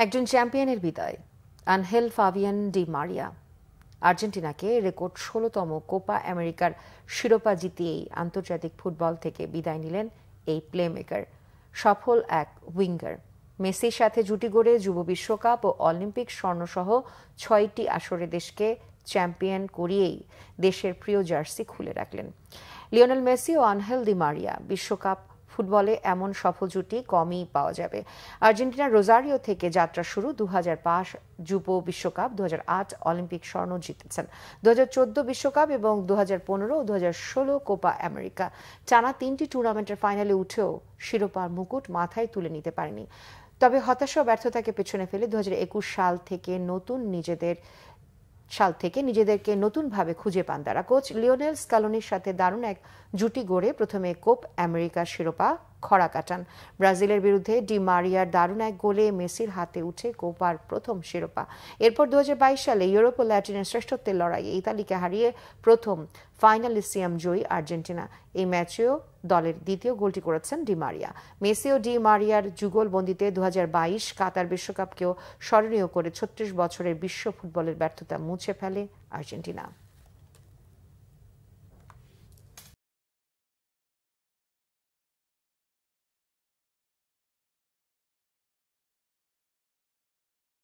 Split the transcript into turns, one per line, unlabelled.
একজন চ্যাম্পিয়নের বিদায়। Angel Fabien Di Maria আর্জেন্টিনাকে রেকর্ড ১৬তম কোপা আমেরিকার শিরোপা জিতিয়েই আন্তর্জাতিক ফুটবল থেকে বিদায় নিলেন এই প্লেমেকার। সফল এক উইঙ্গার মেসির সাথে জুটি গড়ে যুব বিশ্বকাপ ও অলিম্পিক স্বর্ণসহ ৬টি আসরে দেশকে চ্যাম্পিয়ন করিয়েই দেশের প্রিয় জার্সি খুলে রাখলেন। লিওনেল মেসি ও আনহেল ডি মারিয়া বিশ্বকাপ ফুটবলে এমন সফল জুটি কমই পাওয়া যাবে। আর্জেন্টিনার রোজারিও থেকে যাত্রা শুরু। ২০০৫ যুব বিশ্বকাপ, ২০০৮ অলিম্পিক স্বর্ণ জিতেছেন, ২০১৪ বিশ্বকাপ এবং ২০১৫ ও ২০১৬ কোপা আমেরিকা। টানা ৩টি টুর্নামেন্টের ফাইনালে উঠেও শিরোপার মুকুট মাথায় তুলে নিতে পারেনি। তবে হতাশা ও ব্যর্থতাকে পেছনে ফেলে ২০২১ সাল থেকে নিজেদেরকে নতুনভাবে খুঁজে পান তারা। কোচ লিওনেল স্কালোনির সাথে দারুণ এক জুটি গড়ে প্রথমে কোপ আমেরিকার শিরোপা খরা কাটান। ব্রাজিলের বিরুদ্ধে ডি মারিয়ার দারুণ এক গোলে মেসির হাতে উঠে কোপার প্রথম শিরোপা। এরপর ২০২২ সালে ইউরোপ ও ল্যাটিনের শ্রেষ্ঠত্বের লড়াইয়ে ইতালিকে হারিয়ে প্রথম ফাইনালিসিয়াম জয়ী আর্জেন্টিনা। এই ম্যাচেও দলের দ্বিতীয় গোলটি করেছেন ডি মারিয়া। মেসি ও ডি মারিয়ার যুগলবন্দিতে ২০২২ কাতার বিশ্বকাপকেও স্মরণীয় করে ৩৬ বছরের বিশ্ব ফুটবলের ব্যর্থতা মুছে ফেলে আর্জেন্টিনা।